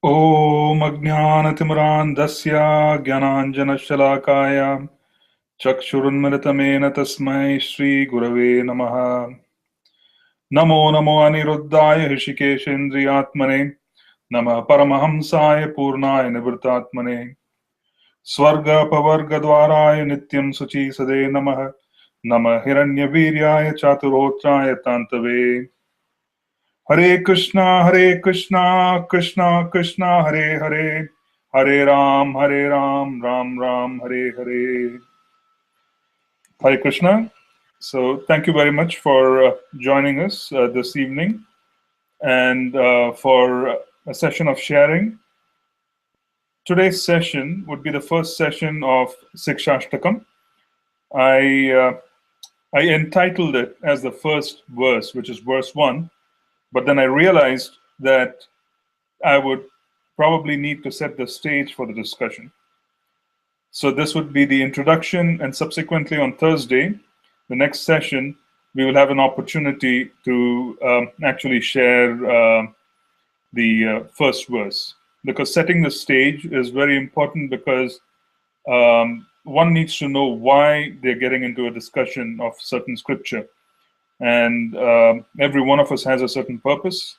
ॐ अज्ञानतिमिरान्धस्य ज्ञानाञ्जनशलाकाय चक्षुरुन्मिलितमेन तस्मै श्रीगुरवे नमः। नमो नमो अनिरुद्धाय ऋषिकेशेन्द्रियात्मने नमः परमहंसाय पूर्णाय निवृत्तात्मने स्वर्गपवर्गद्वाराय नित्यं शुचिसदे नमः। नमः हिरण्यवीर्याय चातुरोत्राय तान्तवे। हरे कृष्णा कृष्णा कृष्णा हरे हरे, हरे Ram Ram Ram Hare Hare. Hare Krishna. So thank you very much for joining us this evening and for a session of sharing. Today's session would be the first session of Siksastaka. I I entitled it as the first verse, which is verse 1, but then I realized that I would probably need to set the stage for the discussion. So this would be the introduction, and subsequently on Thursday, the next session, we will have an opportunity to actually share the first verse. Because setting the stage is very important, because one needs to know why they're getting into a discussion of certain scripture. And every one of us has a certain purpose.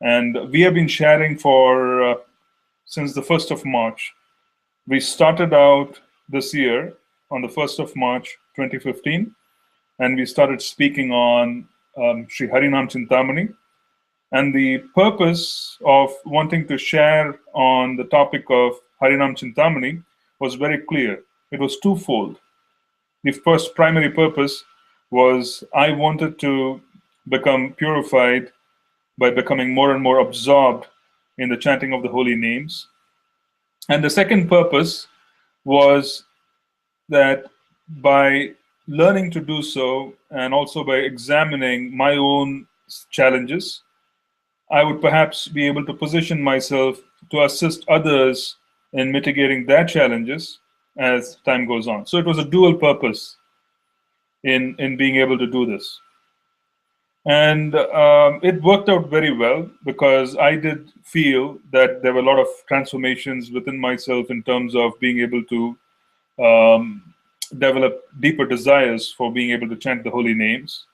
And we have been sharing for since the 1st of March. We started out this year on the 1st of March 2015, and we started speaking on Sri Harinam Chintamani. And the purpose of wanting to share on the topic of Harinam Chintamani was very clear. It was twofold. The first primary purpose was I wanted to become purified by becoming more and more absorbed in the chanting of the holy names. And the second purpose was that by learning to do so, and also by examining my own challenges, I would perhaps be able to position myself to assist others in mitigating their challenges as time goes on. So it was a dual purpose in being able to do this. And it worked out very well, because I did feel that there were a lot of transformations within myself in terms of being able to develop deeper desires for being able to chant the holy names.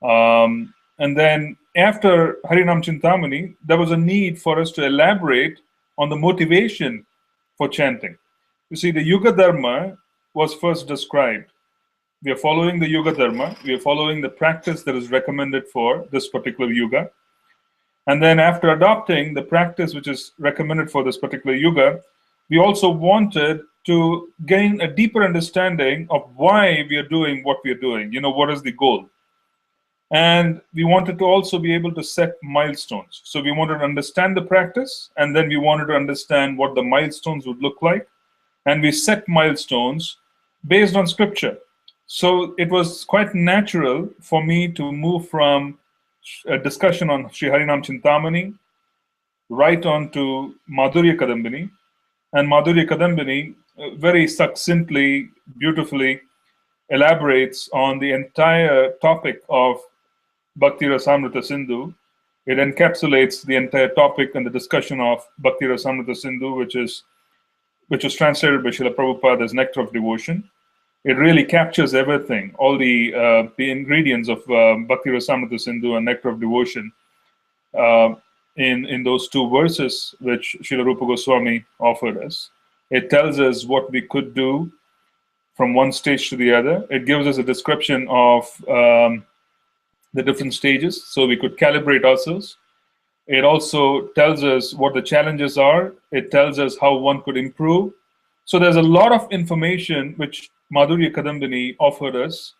And then after Harinam Chintamani, there was a need for us to elaborate on the motivation for chanting. You see, the Yuga Dharma was first described. We are following the Yuga Dharma. We are following the practice that is recommended for this particular Yuga. And then after adopting the practice which is recommended for this particular Yuga, we also wanted to gain a deeper understanding of why we are doing what we are doing. What is the goal? And we wanted to also be able to set milestones. So we wanted to understand the practice, and then we wanted to understand what the milestones would look like. And we set milestones based on scripture. So it was quite natural for me to move from a discussion on Sri Harinam Chintamani right on to Madhurya Kadambini. And Madhurya Kadambini very succinctly, beautifully elaborates on the entire topic of Bhakti Rasamrita Sindhu. It encapsulates the entire topic and the discussion of Bhakti Rasamrita Sindhu, which was translated by Srila Prabhupada as Nectar of Devotion. It really captures everything, all the ingredients of Bhakti Rasamrita Sindhu and Nectar of Devotion in those two verses which Srila Rupa Goswami offered us. It tells us what we could do from one stage to the other. It gives us a description of the different stages, so we could calibrate ourselves. It also tells us what the challenges are. It tells us how one could improve. So there's a lot of information which Madhurya Kadambini offered us,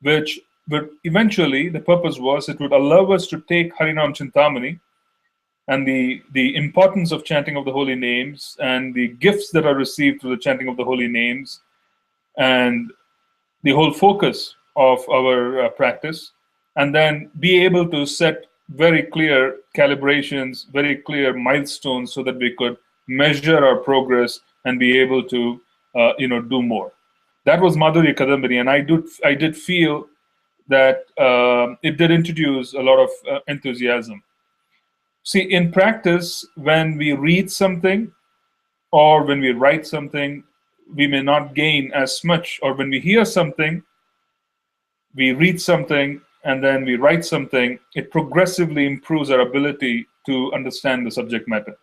which but eventually the purpose was it would allow us to take Harinam Chintamani and the importance of chanting of the holy names and the gifts that are received through the chanting of the holy names and the whole focus of our practice, and then be able to set very clear calibrations, very clear milestones, so that we could measure our progress and be able to do more. That was Madhurya Kadambini, and I did feel that it did introduce a lot of enthusiasm. See, in practice, when we read something or when we write something, we may not gain as much, or when we hear something, we read something, and then we write something, it progressively improves our ability to understand the subject matter.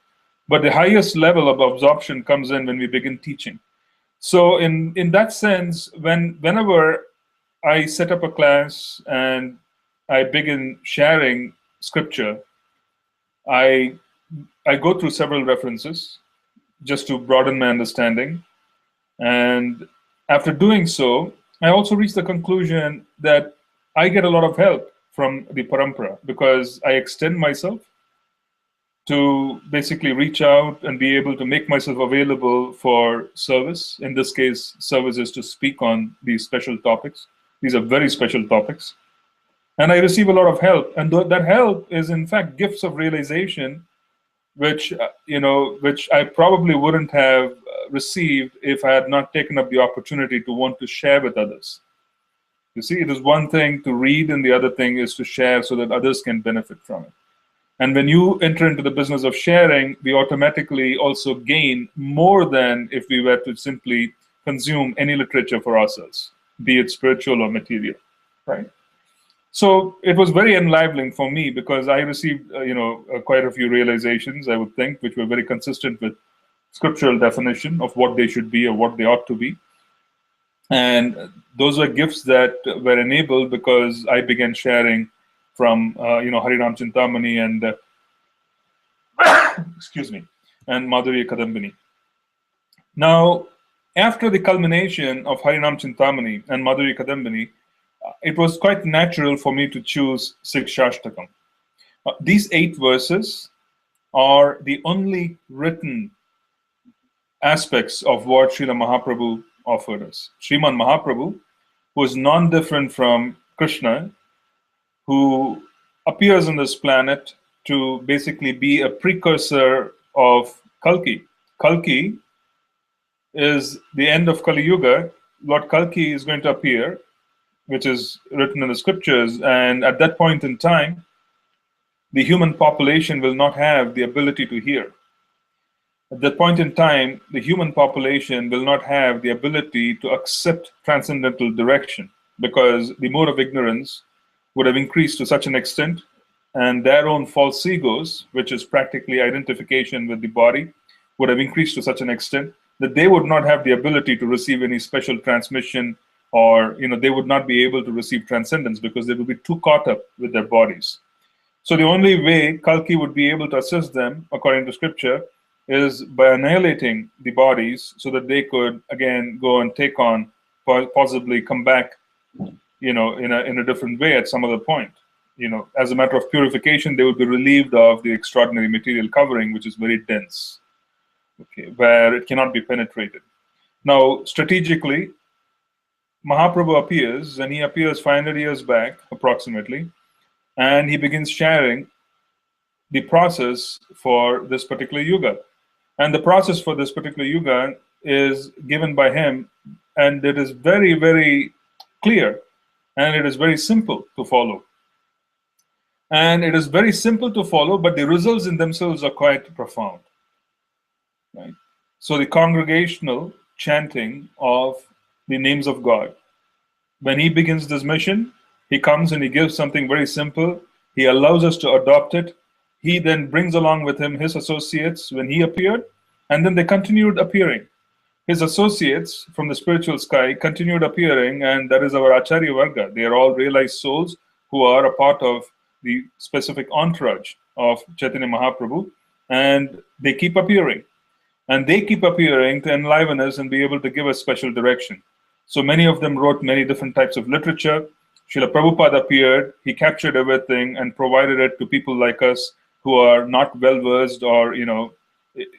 But the highest level of absorption comes in when we begin teaching. So in that sense, whenever I set up a class and I begin sharing scripture, I go through several references just to broaden my understanding. And after doing so, I also reach the conclusion that I get a lot of help from the parampara because I extend myself to basically reach out and be able to make myself available for service. In this case, service is to speak on these special topics. These are very special topics. And I receive a lot of help. And that help is, in fact, gifts of realization, which I probably wouldn't have received if I had not taken up the opportunity to want to share with others. You see, it is one thing to read, and the other thing is to share so that others can benefit from it. And when you enter into the business of sharing, we automatically also gain more than if we were to simply consume any literature for ourselves, be it spiritual or material, right? So it was very enlivening for me because I received, quite a few realizations, I would think, which were very consistent with scriptural definition of what they should be or what they ought to be. And those were gifts that were enabled because I began sharing from, Harinam Chintamani and, excuse me, and Madhurya Kadambini. Now, after the culmination of Harinam Chintamani and Madhurya Kadambini, it was quite natural for me to choose Siksastaka. These 8 verses are the only written aspects of what Srila Mahaprabhu offered us. Sriman Mahaprabhu, who is non-different from Krishna, who appears on this planet to basically be a precursor of Kalki. Kalki is the end of Kali Yuga. Lord Kalki is going to appear, which is written in the scriptures, and at that point in time, the human population will not have the ability to hear. At that point in time, the human population will not have the ability to accept transcendental direction because the mode of ignorance would have increased to such an extent, and their own false egos, which is practically identification with the body, would have increased to such an extent that they would not have the ability to receive any special transmission, or they would not be able to receive transcendence because they would be too caught up with their bodies. So the only way Kalki would be able to assist them, according to scripture, is by annihilating the bodies so that they could again go and take on, possibly come back, in a different way at some other point. As a matter of purification, they would be relieved of the extraordinary material covering, which is very dense, okay, where it cannot be penetrated. Now, strategically, Mahaprabhu appears, and he appears 500 years back, approximately, and he begins sharing the process for this particular yuga. And the process for this particular yuga is given by him, and it is very, very clear, and it is very simple to follow. And it is very simple to follow, but the results in themselves are quite profound. Right? So the congregational chanting of the names of God. When he begins this mission, he comes and he gives something very simple. He allows us to adopt it. He then brings along with him his associates when he appeared, and then they continued appearing. His associates from the spiritual sky continued appearing, and that is our Acharya Varga. They are all realized souls who are a part of the specific entourage of Chaitanya Mahaprabhu, and they keep appearing. And they keep appearing to enliven us and be able to give us special direction. So many of them wrote many different types of literature. Srila Prabhupada appeared, he captured everything and provided it to people like us who are not well-versed or,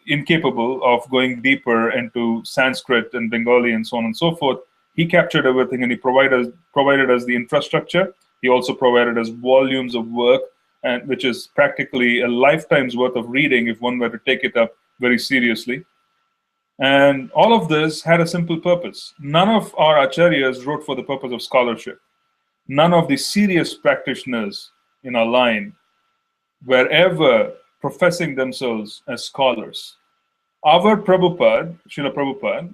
incapable of going deeper into Sanskrit and Bengali and so on and so forth. He captured everything and he provided us the infrastructure. He also provided us volumes of work, and which is practically a lifetime's worth of reading if one were to take it up very seriously. And all of this had a simple purpose. None of our acharyas wrote for the purpose of scholarship. None of the serious practitioners in our line were ever professing themselves as scholars. Our Prabhupada, Srila Prabhupada,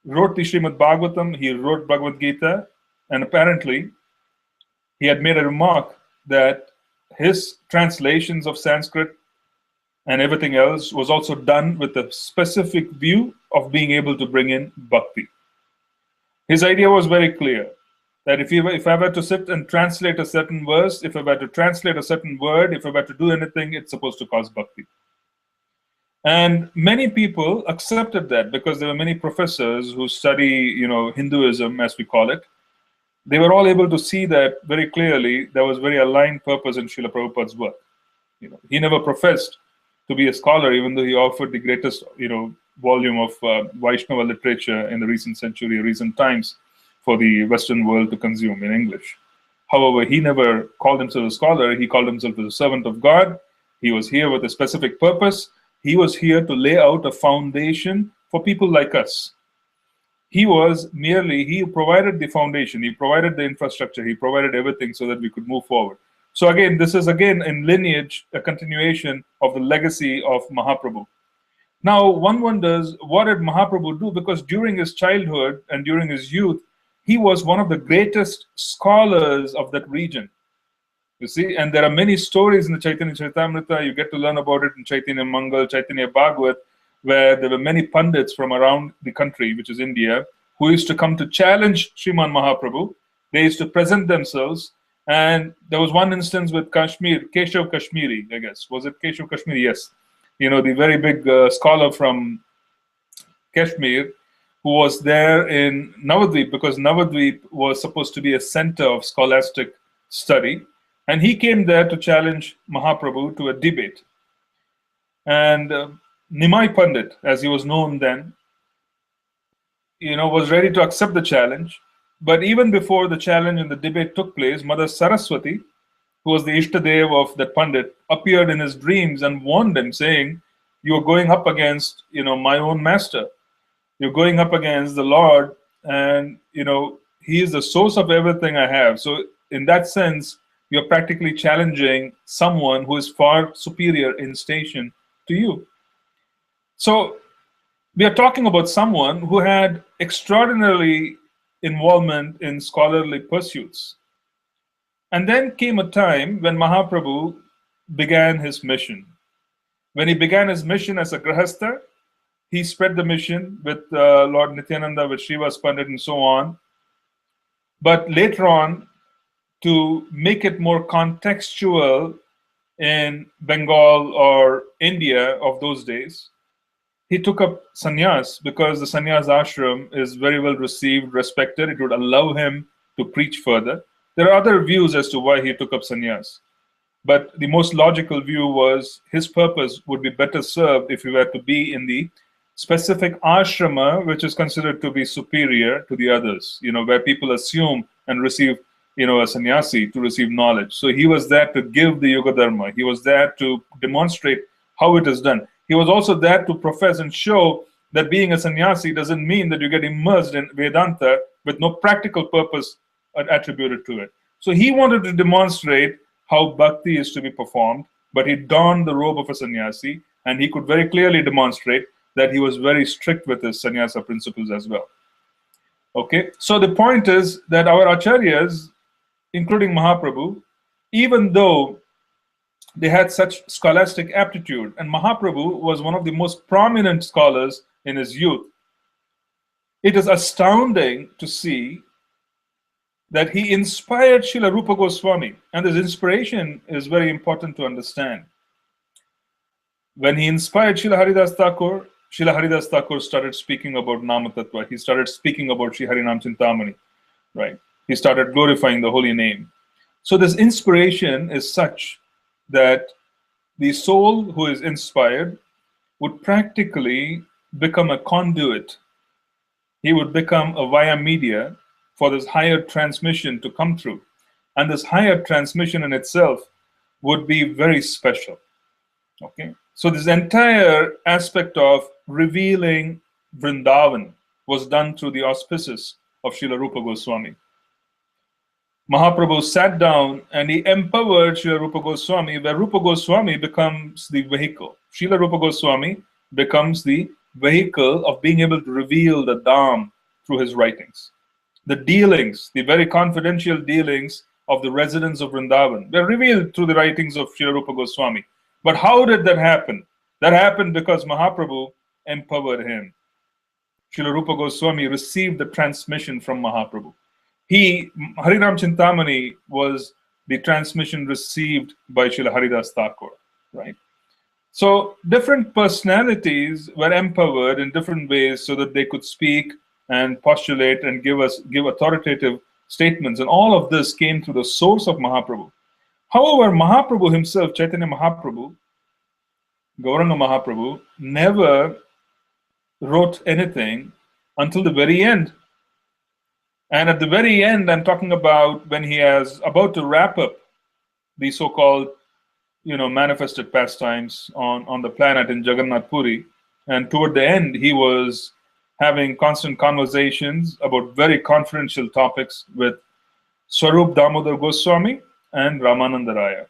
wrote the Srimad Bhagavatam, he wrote Bhagavad Gita, and apparently he had made a remark that his translations of Sanskrit and everything else was also done with a specific view of being able to bring in bhakti. His idea was very clear that if I were to sit and translate a certain verse, if I were to translate a certain word, if I were to do anything, it's supposed to cause bhakti. And many people accepted that because there were many professors who study, Hinduism, as we call it. They were all able to see that very clearly. There was very aligned purpose in Srila Prabhupada's work. He never professed to be a scholar, even though he offered the greatest, volume of Vaishnava literature in the recent century, recent times, for the Western world to consume in English. However, he never called himself a scholar. He called himself a servant of God. He was here with a specific purpose. He was here to lay out a foundation for people like us. He provided the foundation, he provided the infrastructure, he provided everything so that we could move forward. So again, this is again in lineage, a continuation of the legacy of Mahaprabhu. Now, one wonders, what did Mahaprabhu do? Because during his childhood and during his youth, he was one of the greatest scholars of that region. You see, and there are many stories in the Chaitanya Charitamrita. You get to learn about it in Chaitanya Mangal, Chaitanya Bhagavat, where there were many pandits from around the country, which is India, who used to come to challenge Sriman Mahaprabhu. They used to present themselves. And there was one instance with Kashmir, Keshav Kashmiri, I guess. Was it Keshav Kashmiri? Yes. The very big scholar from Kashmir, who was there in Navadvip, because Navadvip was supposed to be a center of scholastic study. And he came there to challenge Mahaprabhu to a debate. And Nimai Pandit, as he was known then, was ready to accept the challenge. But even before the challenge and the debate took place, Mother Saraswati, who was the Ishtadev of that Pandit, appeared in his dreams and warned him, saying, "You are going up against, my own master. You're going up against the Lord, and, he is the source of everything I have. So in that sense, you're practically challenging someone who is far superior in station to you." So we are talking about someone who had extraordinary involvement in scholarly pursuits. And then came a time when Mahaprabhu began his mission. When he began his mission as a Grahastha, he spread the mission with Lord Nityananda, with Srivas Pandit, and so on. But later on, to make it more contextual in Bengal or India of those days, he took up sannyas, because the sannyas ashram is very well received, respected. It would allow him to preach further. There are other views as to why he took up sannyas. But the most logical view was his purpose would be better served if he were to be in the specific ashrama, which is considered to be superior to the others, where people assume and receive, a sannyasi to receive knowledge. So he was there to give the yoga dharma. He was there to demonstrate how it is done. He was also there to profess and show that being a sannyasi doesn't mean that you get immersed in Vedanta with no practical purpose attributed to it. So he wanted to demonstrate how bhakti is to be performed, but he donned the robe of a sannyasi, and he could very clearly demonstrate that he was very strict with his sannyasa principles as well. Okay, so the point is that our acharyas, including Mahaprabhu, even though they had such scholastic aptitude, and Mahaprabhu was one of the most prominent scholars in his youth, it is astounding to see that he inspired Srila Rupa Goswami, and this inspiration is very important to understand. When he inspired Srila Haridas Thakur started speaking about Nama Tattva. He started speaking about Shri Harinam Chintamani, right? He started glorifying the holy name. So this inspiration is such that the soul who is inspired would practically become a conduit. He would become a via media for this higher transmission to come through. And this higher transmission in itself would be very special. Okay? So this entire aspect of revealing Vrindavan was done through the auspices of Srila Rupa Goswami. Mahaprabhu sat down and he empowered Srila Rupa Goswami, where Rupa Goswami becomes the vehicle. Srila Rupa Goswami becomes the vehicle of being able to reveal the Dham through his writings. The dealings, the very confidential dealings of the residents of Vrindavan were revealed through the writings of Srila Rupa Goswami. But how did that happen? That happened because Mahaprabhu empowered him. Srila Rupa Goswami received the transmission from Mahaprabhu. Hariram Chintamani was the transmission received by Srila Haridas Thakur, right? So different personalities were empowered in different ways so that they could speak and postulate and give authoritative statements. And all of this came through the source of Mahaprabhu. However, Mahaprabhu himself, Chaitanya Mahaprabhu, Gauranga Mahaprabhu, never wrote anything until the very end. And at the very end, I'm talking about when he is about to wrap up the so-called, manifested pastimes on the planet in Jagannath Puri. And toward the end, he was having constant conversations about very confidential topics with Swarup Damodar Goswami and Ramananda Raya.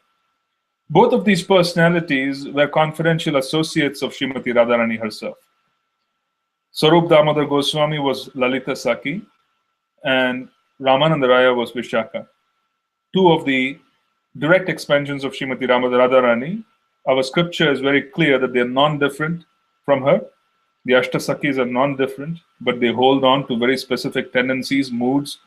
Both of these personalities were confidential associates of Srimati Radharani herself. Swarup Damodar Goswami was Lalita Saki, and Ramananda Raya was Vishaka. Two of the direct expansions of Srimati Radharani. Our scripture is very clear that they are non-different from her. The Ashtasakis are non-different, but they hold on to very specific tendencies, moods.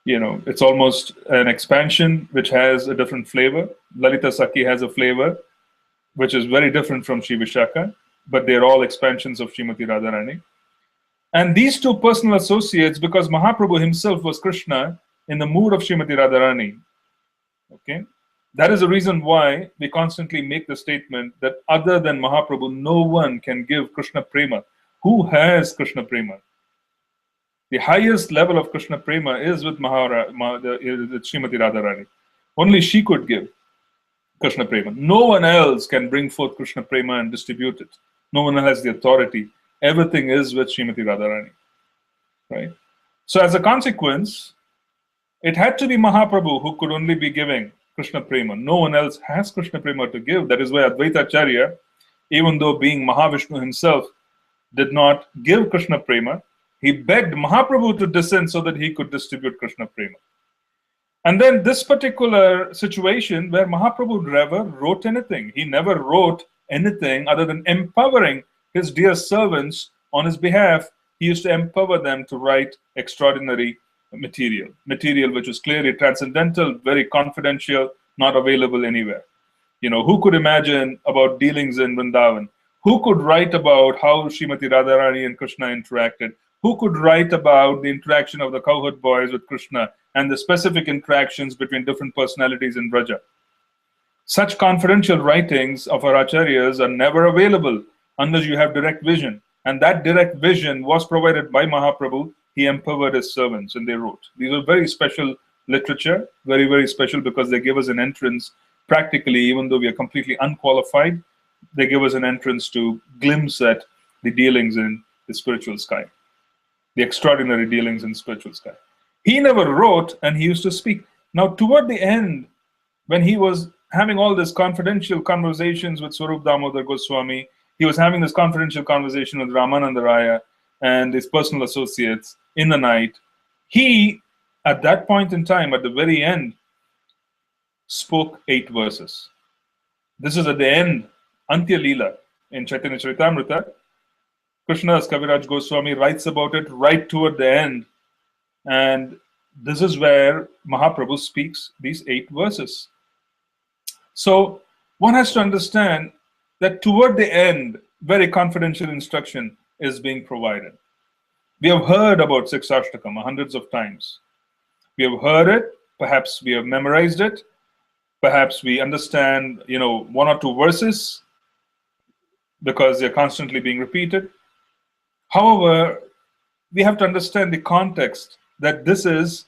It's almost an expansion which has a different flavor. Lalita Saki has a flavor which is very different from Shri Vishaka, but they're all expansions of Srimati Radharani. And these two personal associates, because Mahaprabhu himself was Krishna in the mood of Srimati Radharani, okay? That is the reason why we constantly make the statement that other than Mahaprabhu, no one can give Krishna Prema. Who has Krishna Prema? The highest level of Krishna Prema is with Srimati Radharani. Only she could give Krishna Prema. No one else can bring forth Krishna Prema and distribute it. No one has the authority. Everything is with Srimati Radharani, right? So as a consequence, it had to be Mahaprabhu who could only be giving Krishna Prema. No one else has Krishna Prema to give. That is why Advaita Acharya, even though being Mahavishnu himself, did not give Krishna Prema, he begged Mahaprabhu to descend so that he could distribute Krishna Prema. And then this particular situation where Mahaprabhu never wrote anything. He never wrote anything other than empowering his dear servants on his behalf. He used to empower them to write extraordinary material which was clearly transcendental, very confidential, not available anywhere. Who could imagine about dealings in Vrindavan? Who could write about how Srimati Radharani and Krishna interacted? Who could write about the interaction of the cowherd boys with Krishna and the specific interactions between different personalities in Braja? Such confidential writings of our acharyas are never available unless you have direct vision. And that direct vision was provided by Mahaprabhu. He empowered his servants and they wrote. These are very special literature, very, very special because they give us an entrance practically, even though we are completely unqualified, they give us an entrance to glimpse at the dealings in the spiritual sky, the extraordinary dealings in spiritual sky. He never wrote and he used to speak. Now, toward the end, when he was having all these confidential conversations with Swarup Damodar Goswami, he was having this confidential conversation with Ramananda Raya and his personal associates in the night. He, at that point in time, at the very end, spoke 8 verses. This is at the end, Antya Leela in Chaitanya Charitamrita. Krishnadas Kaviraj Goswami writes about it right toward the end. And this is where Mahaprabhu speaks these 8 verses. So one has to understand that toward the end, very confidential instruction is being provided. We have heard about Siksastaka hundreds of times. We have heard it, perhaps we have memorized it, perhaps we understand, 1 or 2 verses because they're constantly being repeated. However, we have to understand the context that this is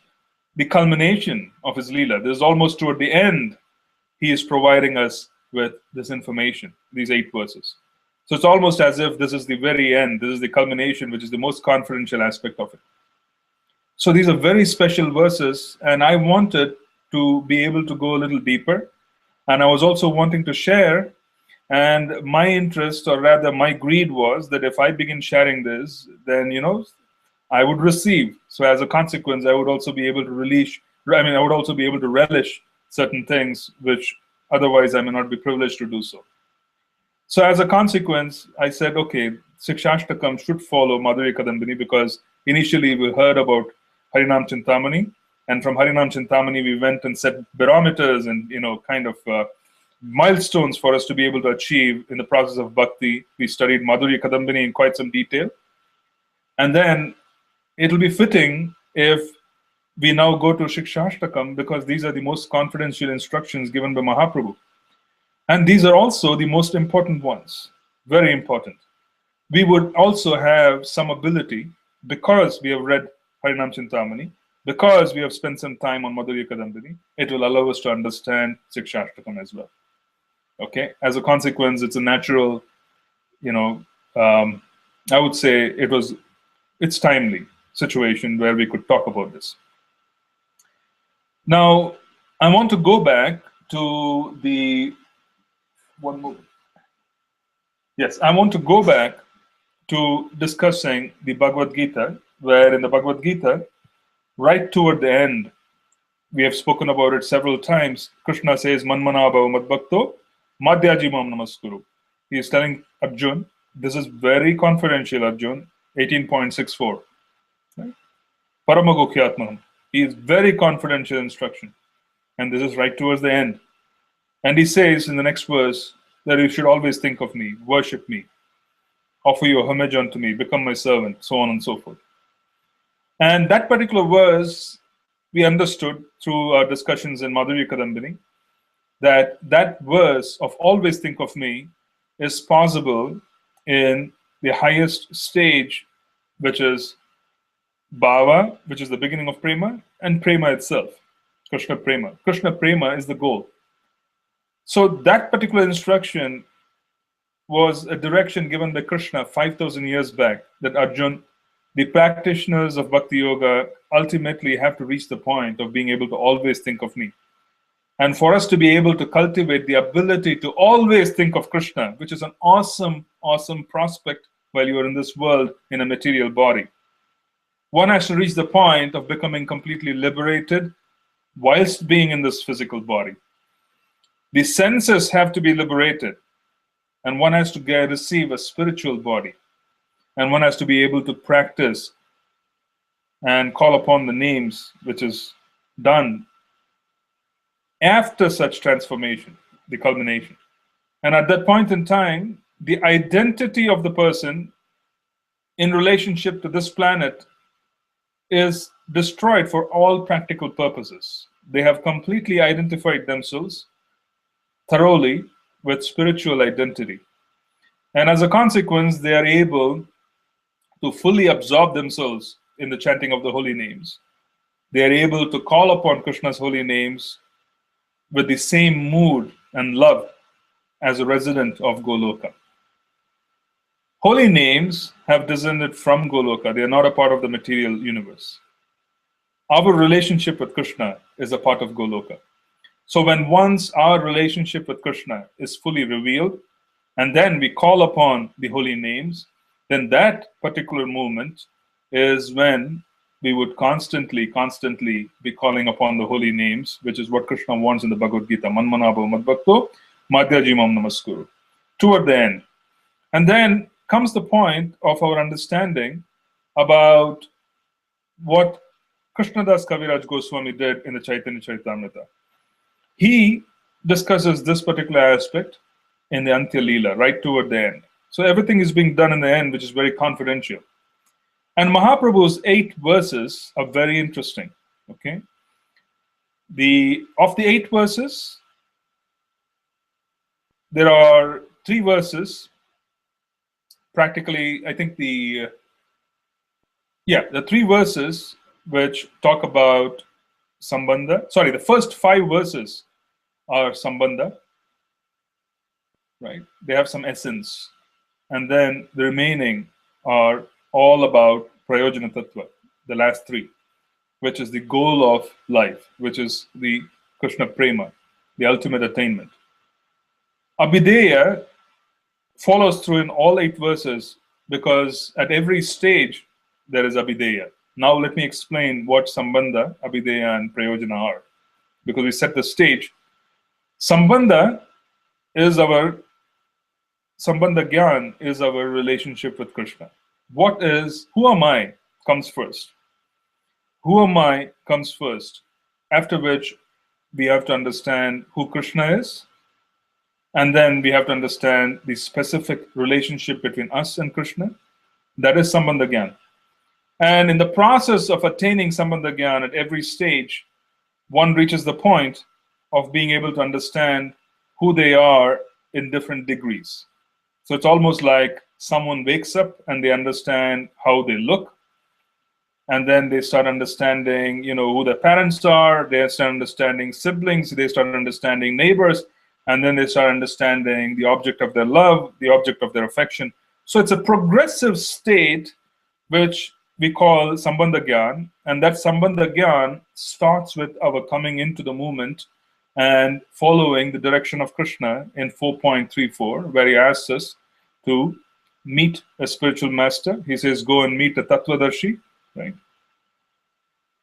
the culmination of his Leela. This is almost toward the end. He is providing us with this information, these 8 verses. So it's almost as if this is the very end. This is the culmination, which is the most confidential aspect of it. So these are very special verses, and I wanted to be able to go a little deeper. And I was also wanting to share, and my interest, or rather my greed, was that if I begin sharing this, then, I would receive. So as a consequence, I would also be able to release, I would also be able to relish certain things which otherwise I may not be privileged to do so. So as a consequence, I said, okay, Siksastaka should follow Madhurya Kadambini, because initially we heard about Harinam Chintamani, and from Harinam Chintamani we went and set barometers and kind of milestones for us to be able to achieve in the process of bhakti. We studied Madhurya Kadambini in quite some detail, and then it'll be fitting if we now go to Siksastaka, because these are the most confidential instructions given by Mahaprabhu. And these are also the most important ones, very important. We would also have some ability, because we have read Harinam Chintamani, because we have spent some time on Madhurya Kadambini, it will allow us to understand Siksastaka as well. Okay, as a consequence, it's a natural, I would say it's timely situation where we could talk about this. Now, I want to go back to the one moment. Yes, I want to go back to discussing the Bhagavad Gita, where in the Bhagavad Gita, right toward the end, we have spoken about it several times. Krishna says, Manmana bhava madbhakto, madhyajimam namaskuru. He is telling Arjun, this is very confidential, Arjun, 18.64. Right? Paramagokhyatmaham. He is very confidential instruction. And this is right towards the end. And he says in the next verse that you should always think of me, worship me, offer your homage unto me, become my servant, so on and so forth. And that particular verse, we understood through our discussions in Madhurya Kadambini, that verse of always think of me is possible in the highest stage, which is Bhava, which is the beginning of Prema, and Prema itself, Krishna Prema. Krishna Prema is the goal. So that particular instruction was a direction given by Krishna 5,000 years back, that Arjun, the practitioners of Bhakti Yoga, ultimately have to reach the point of being able to always think of me. And for us to be able to cultivate the ability to always think of Krishna, which is an awesome, awesome prospect while you are in this world in a material body, one has to reach the point of becoming completely liberated whilst being in this physical body. The senses have to be liberated, and one has to receive a spiritual body, and one has to be able to practice and call upon the names, which is done after such transformation, the culmination. And at that point in time, the identity of the person in relationship to this planet is destroyed for all practical purposes. They have completely identified themselves thoroughly with spiritual identity. And as a consequence, they are able to fully absorb themselves in the chanting of the holy names. They are able to call upon Krishna's holy names with the same mood and love as a resident of Goloka. Holy names have descended from Goloka. They are not a part of the material universe. Our relationship with Krishna is a part of Goloka. So when once our relationship with Krishna is fully revealed, and then we call upon the holy names, then that particular moment is when we would constantly be calling upon the holy names, which is what Krishna wants in the Bhagavad Gita, Manmana bhava madbhakto, madhyajimam namaskuru, toward the end. And then comes the point of our understanding about what Krishnadas Kaviraj Goswami did in the Chaitanya Charitamrita. He discusses this particular aspect in the Antya Leela, right toward the end. So everything is being done in the end, which is very confidential. And Mahaprabhu's 8 verses are very interesting. Okay, of the 8 verses, there are 3 verses. Practically, I think the 3 verses which talk about Sambandha. Sorry, the first 5 verses are Sambandha. Right? They have some essence. And then the remaining are all about Prayojana Tattva, the last 3. which is the goal of life, which is the Krishna Prema, the ultimate attainment. Abhideya follows through in all 8 verses because at every stage there is Abhideya. Now let me explain what Sambandha, Abhideya, and Prayojana are, because we set the stage. Sambandha Gyan is our relationship with Krishna. Who am I comes first. Who am I comes first, after which we have to understand who Krishna is, and then we have to understand the specific relationship between us and Krishna. That is Sambandha Gyan. And in the process of attaining Sambandha Gyan at every stage, one reaches the point of being able to understand who they are in different degrees. So it's almost like someone wakes up and they understand how they look, and then they start understanding, who their parents are. They start understanding siblings. They start understanding neighbors, and then they start understanding the object of their love, the object of their affection. So it's a progressive state which we call Sambandha Gyan, and that Sambandha Gyan starts with our coming into the movement and following the direction of Krishna in 4.34, where he asks us to meet a spiritual master. He says, go and meet a Tattvadarshi, right?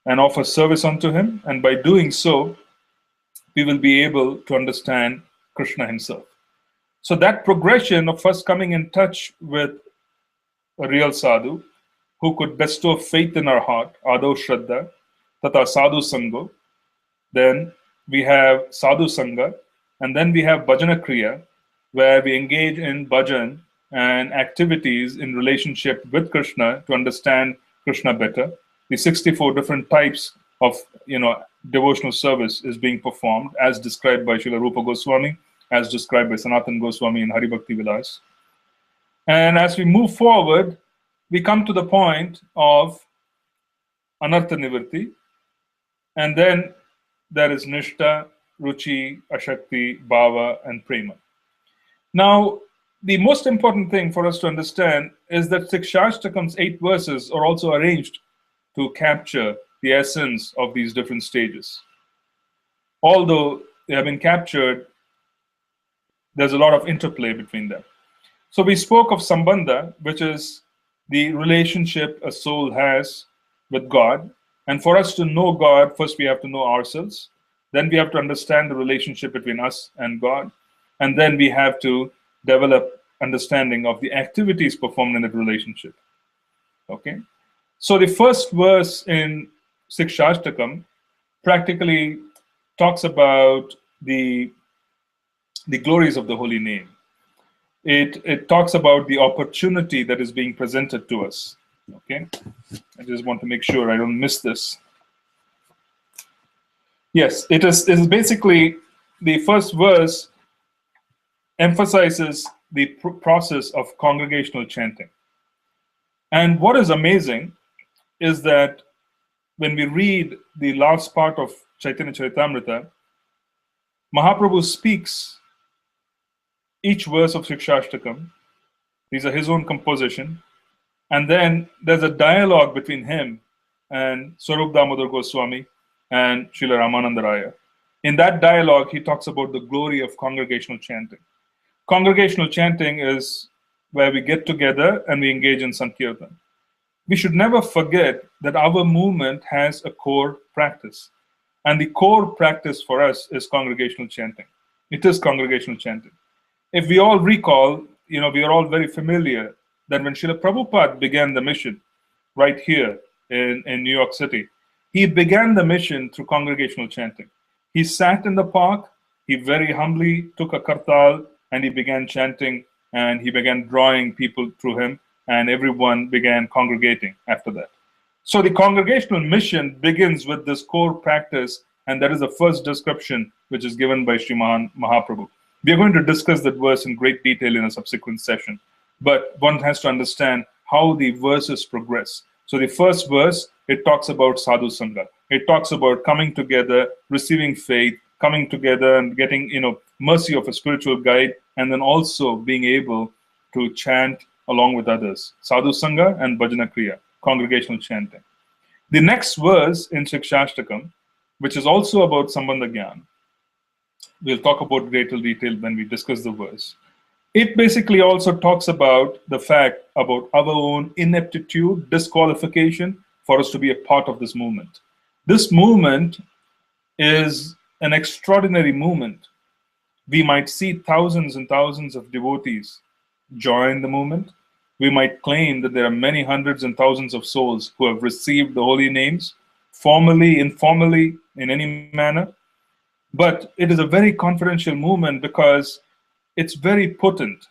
And offer service unto him. And by doing so, we will be able to understand Krishna himself. So that progression of first coming in touch with a real sadhu who could bestow faith in our heart, Adav Shraddha, Tata Sadhu Sango. Then we have Sadhu Sangha, and then we have Bhajana Kriya, where we engage in bhajan and activities in relationship with Krishna to understand Krishna better. The 64 different types of devotional service is being performed as described by Srila Rupa Goswami, as described by Sanatana Goswami in Hari Bhakti Vilas. And as we move forward, we come to the point of Anartha Nivrti, and then there is Nishta, Ruchi, Ashakti, Bhava, and Prema. Now, the most important thing for us to understand is that Sikshastakam's 8 verses are also arranged to capture the essence of these different stages. Although they have been captured, there's a lot of interplay between them. So we spoke of Sambandha, which is the relationship a soul has with God. And for us to know God, first we have to know ourselves. Then we have to understand the relationship between us and God. And then we have to develop understanding of the activities performed in that relationship. Okay? So the first verse in Sikshastakam practically talks about the glories of the holy name. It talks about the opportunity that is being presented to us. Okay, I just want to make sure I don't miss this. Yes, it is basically the first verse emphasizes the process of congregational chanting. And what is amazing is that when we read the last part of Chaitanya Charitamrita, Mahaprabhu speaks each verse of Sikshastakam. These are his own composition. And then there's a dialogue between him and Swarup Damodar Goswami and Srila Ramananda Raya. In that dialogue, he talks about the glory of congregational chanting. Congregational chanting is where we get together and we engage in Sankirtan. We should never forget that our movement has a core practice. And the core practice for us is congregational chanting. It is congregational chanting. If we all recall, we are all very familiar that when Srila Prabhupada began the mission right here in New York City, he began the mission through congregational chanting. He sat in the park, he very humbly took a kartal, and he began chanting, and he began drawing people through him, and everyone began congregating after that. So the congregational mission begins with this core practice, and that is the first description which is given by Sriman Mahaprabhu. We are going to discuss that verse in great detail in a subsequent session, but one has to understand how the verses progress. So the first verse, it talks about sadhu sangha. It talks about coming together, receiving faith, coming together and getting, mercy of a spiritual guide, and then also being able to chant along with others. Sadhu sangha and bhajana kriya, congregational chanting. The next verse in Siksastaka, which is also about Sambandha Gyan, we'll talk about greater detail when we discuss the verse. It basically also talks about the fact about our own ineptitude, disqualification for us to be a part of this movement. This movement is an extraordinary movement. We might see thousands and thousands of devotees join the movement. We might claim that there are many hundreds and thousands of souls who have received the holy names, formally, informally, in any manner. But it is a very confidential movement because it's very potent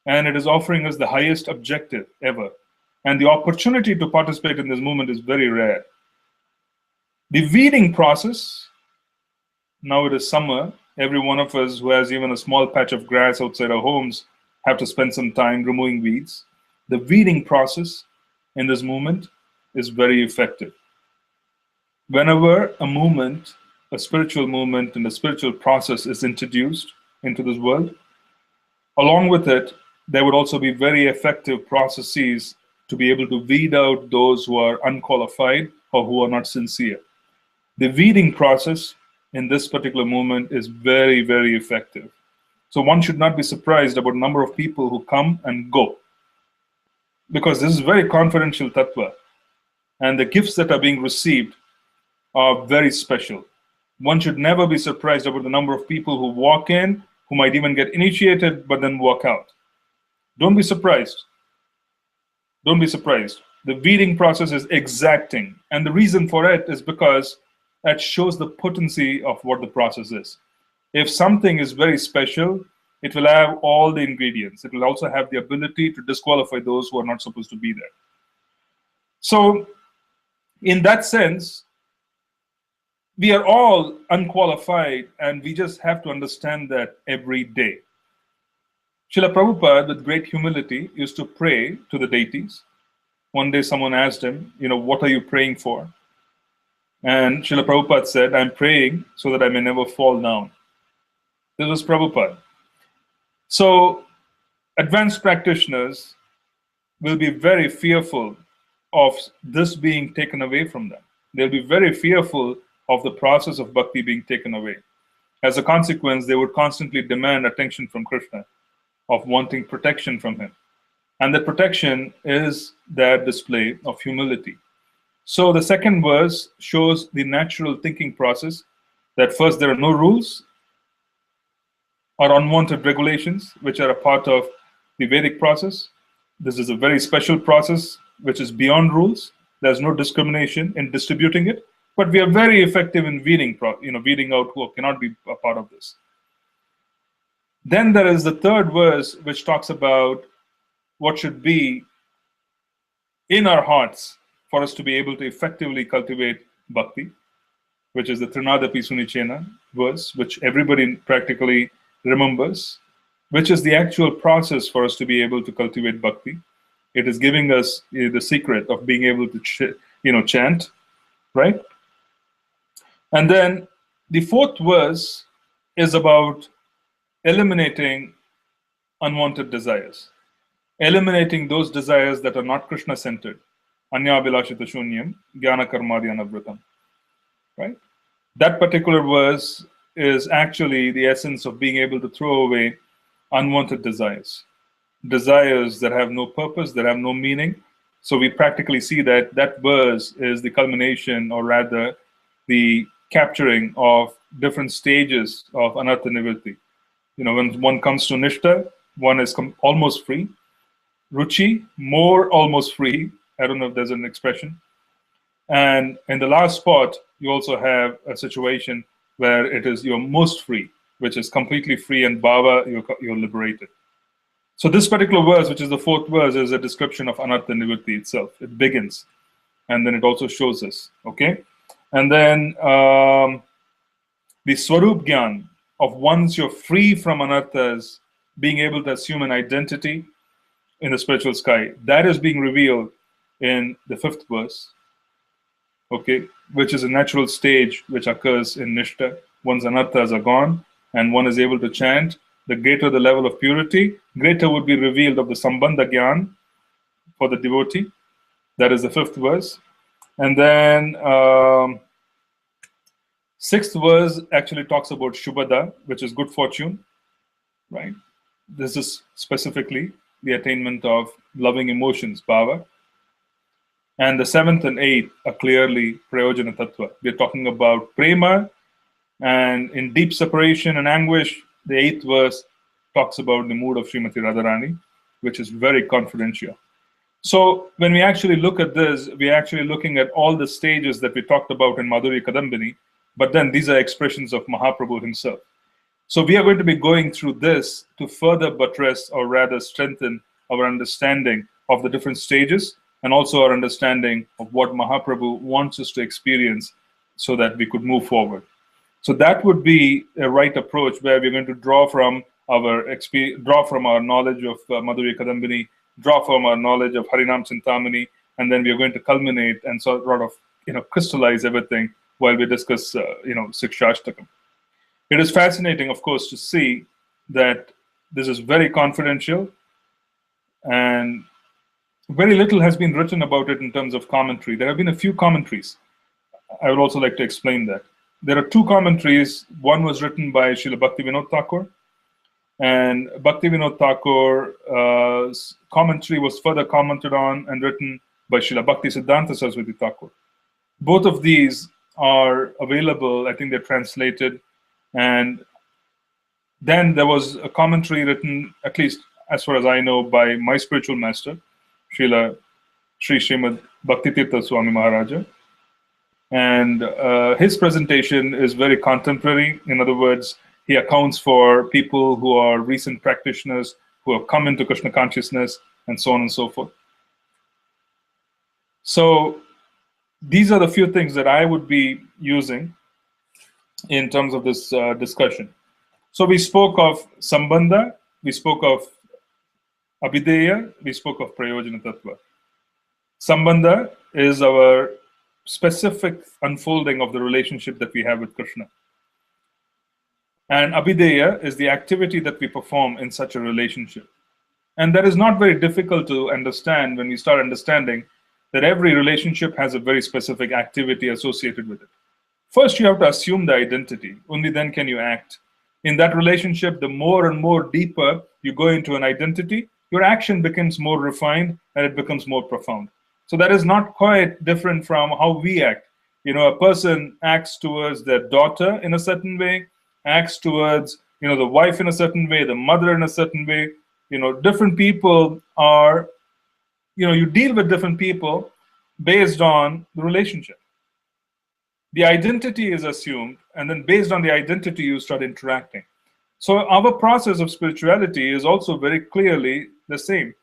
and it is offering us the highest objective ever. And the opportunity to participate in this movement is very rare. The weeding process, now it is summer, every one of us who has even a small patch of grass outside our homes have to spend some time removing weeds. The weeding process in this movement is very effective. Whenever a movement, a spiritual movement and a spiritual process is introduced into this world, along with it, there would also be very effective processes to be able to weed out those who are unqualified or who are not sincere. The weeding process in this particular movement is very, very effective. So one should not be surprised about the number of people who come and go, because this is very confidential tattva, and the gifts that are being received are very special. One should never be surprised about the number of people who walk in, who might even get initiated, but then walk out. Don't be surprised. Don't be surprised. The weeding process is exacting, and the reason for it is because that shows the potency of what the process is. If something is very special, it will have all the ingredients. It will also have the ability to disqualify those who are not supposed to be there. So, in that sense, we are all unqualified, and we just have to understand that every day. Srila Prabhupada, with great humility, used to pray to the deities. One day someone asked him, what are you praying for? And Srila Prabhupada said, I'm praying so that I may never fall down. This was Prabhupada. So, advanced practitioners will be very fearful of this being taken away from them. They'll be very fearful of the process of bhakti being taken away. As a consequence, they would constantly demand attention from Krishna, of wanting protection from him. And that protection is that display of humility. So the second verse shows the natural thinking process, that first there are no rules or unwanted regulations which are a part of the Vedic process. This is a very special process which is beyond rules. There's no discrimination in distributing it, but we are very effective in weeding out who cannot be a part of this. Then there is the third verse which talks about what should be in our hearts for us to be able to effectively cultivate bhakti, which is the Trinadapi Sunichena verse, which everybody practically remembers, which is the actual process for us to be able to cultivate bhakti. It is giving us the secret of being able to chant, right? And then the fourth verse is about eliminating unwanted desires, eliminating those desires that are not Krishna-centered. Anyabhilashita shunyam, jnana karmadi anavritam. Right? That particular verse is actually the essence of being able to throw away unwanted desires, desires that have no purpose, that have no meaning. So we practically see that that verse is the culmination, or rather the capturing of different stages of anartha nivritti. When one comes to nishta, one is almost free. Ruchi, more almost free. I don't know if there's an expression. And in the last spot, you also have a situation where it is you're most free, which is completely free, and bhava, you're liberated. So this particular verse, which is the fourth verse, is a description of anartha nivritti itself. It begins, and then it also shows us, okay? And then the Swarup Gyan of once you're free from anarthas, being able to assume an identity in the spiritual sky, that is being revealed in the fifth verse, okay, which is a natural stage which occurs in Nishta. Once anarthas are gone and one is able to chant, the greater the level of purity, greater would be revealed of the Sambandha Gyan for the devotee. That is the fifth verse. And then sixth verse actually talks about Shubhada, which is good fortune, right? This is specifically the attainment of loving emotions, bhava. And the seventh and eighth are clearly Prayojana Tattva. We're talking about prema, and in deep separation and anguish, the eighth verse talks about the mood of Srimati Radharani, which is very confidential. So when we actually look at this, we're actually looking at all the stages that we talked about in Madhurya Kadambini, but then these are expressions of Mahaprabhu himself. So we are going to be going through this to further buttress, or rather strengthen, our understanding of the different stages, and also our understanding of what Mahaprabhu wants us to experience so that we could move forward. So that would be a right approach, where we're going to draw from our knowledge of Madhurya Kadambini, draw from our knowledge of Harinam Chintamani, and then we are going to culminate and sort of crystallize everything while we discuss Siksastaka. It is fascinating, of course, to see that this is very confidential, and very little has been written about it in terms of commentary. There have been a few commentaries. I would also like to explain that. There are two commentaries. One was written by Srila Bhaktivinoda Thakur, and Bhaktivinoda Thakur's commentary was further commented on and written by Srila Bhakti Siddhanta Saraswati Thakur. Both of these are available. I think they're translated. And then there was a commentary written, at least as far as I know, by my spiritual master, Sri Srimad Bhaktitirtha Swami Maharaja. And his presentation is very contemporary. In other words, he accounts for people who are recent practitioners who have come into Krishna consciousness, and so on and so forth. So these are the few things that I would be using in terms of this discussion. So we spoke of Sambandha, we spoke of Abhideya, we spoke of Prayojana Tattva. Sambandha is our specific unfolding of the relationship that we have with Krishna. And Abhideya is the activity that we perform in such a relationship. And that is not very difficult to understand when we start understanding that every relationship has a very specific activity associated with it. First, you have to assume the identity. Only then can you act. In that relationship, the more and more deeper you go into an identity, your action becomes more refined and it becomes more profound. So that is not quite different from how we act. A person acts towards their daughter in a certain way, acts towards the wife in a certain way, the mother in a certain way. Different people are, you deal with different people based on the relationship. The identity is assumed, and then based on the identity, you start interacting. So our process of spirituality is also very clearly the same.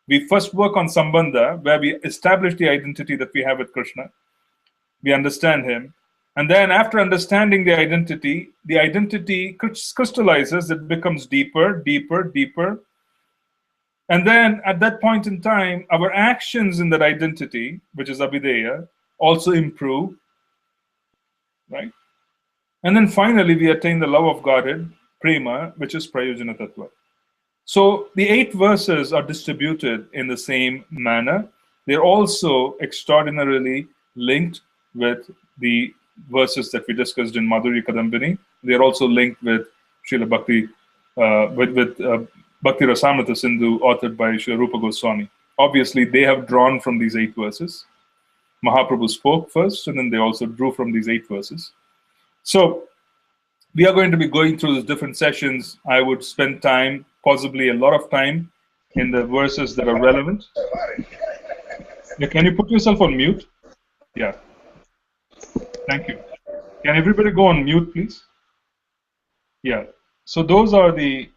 We first work on Sambandha, where we establish the identity that we have with Krishna. We understand him. And then after understanding the identity crystallizes, it becomes deeper, deeper, deeper. And then at that point in time, our actions in that identity, which is Abhideya, also improve, right? And then finally, we attain the love of Godhead, Prema, which is Prayojana Tattva. So the 8 verses are distributed in the same manner. They're also extraordinarily linked with the verses that we discussed in Madhurya Kadambini. They're also linked with Srila Bhakti, Bhakti Rasamrita Sindhu, authored by Srila Rupa Goswami. Obviously, they have drawn from these 8 verses. Mahaprabhu spoke first, and then they also drew from these 8 verses. So we are going to be going through these different sessions. I would spend time, possibly a lot of time, in the verses that are relevant. Yeah, can you put yourself on mute? Yeah. Thank you. Can everybody go on mute, please? Yeah. So those are the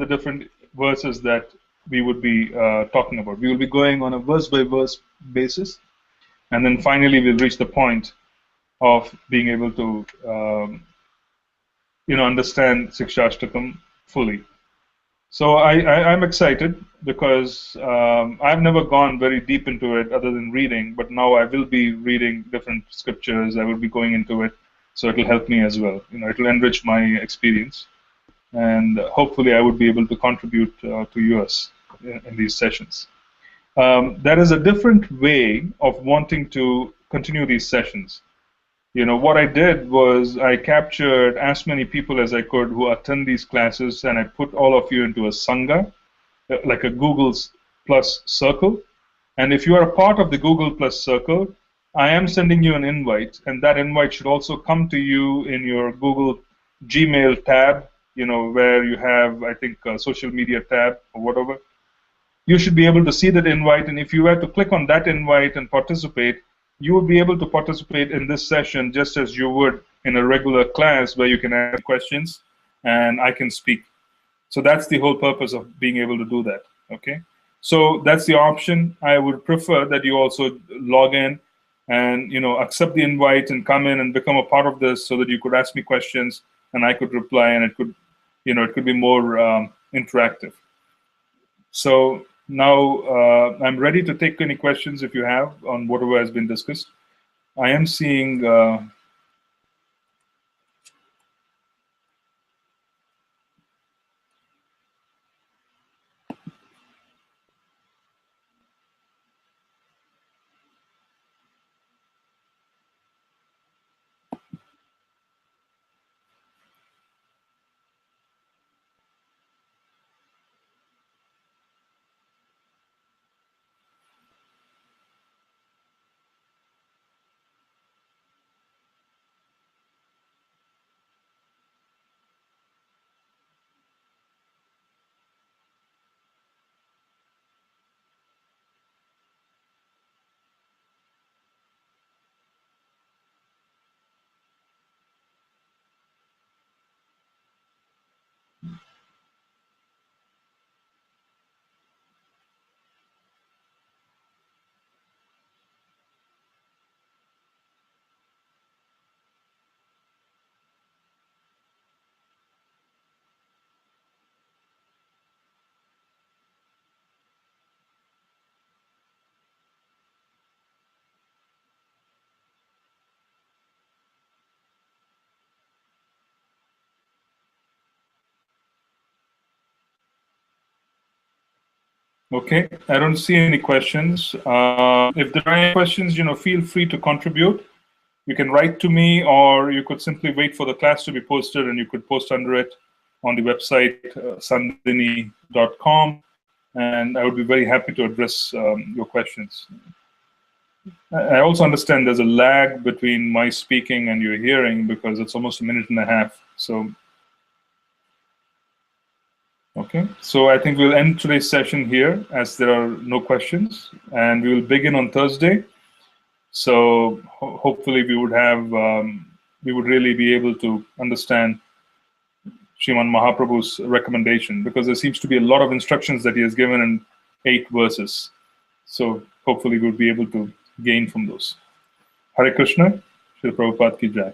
different verses that we would be talking about. We will be going on a verse-by-verse basis, and then finally we'll reach the point of being able to understand Siksastaka fully. So I'm excited because I've never gone very deep into it other than reading, but now I will be reading different scriptures. I will be going into it, so it will help me as well. It will enrich my experience, and hopefully I would be able to contribute to yours in these sessions. There is a different way of wanting to continue these sessions. What I did was I captured as many people as I could who attend these classes, and I put all of you into a Sangha, like a Google Plus circle. And if you are a part of the Google Plus circle, I am sending you an invite, and that invite should also come to you in your Google Gmail tab, where you have, I think, a social media tab or whatever. You should be able to see that invite, and if you were to click on that invite and participate, you will be able to participate in this session just as you would in a regular class where you can ask questions and I can speak. So that's the whole purpose of being able to do that. Okay, so that's the option. I would prefer that you also log in and accept the invite and come in and become a part of this, so that you could ask me questions and I could reply, and it could be more interactive. So now I'm ready to take any questions if you have on whatever has been discussed. I am seeing okay, I don't see any questions. If there are any questions, feel free to contribute. You can write to me, or you could simply wait for the class to be posted, and you could post under it on the website, sandhini.com, and I would be very happy to address your questions. I also understand there's a lag between my speaking and your hearing, because it's almost a minute and a half. So, okay, so I think we'll end today's session here, as there are no questions, and we will begin on Thursday. So hopefully we would really be able to understand Sriman Mahaprabhu's recommendation, because there seems to be a lot of instructions that he has given in 8 verses. So hopefully we'll be able to gain from those. Hare Krishna, Srila Prabhupada ki jai.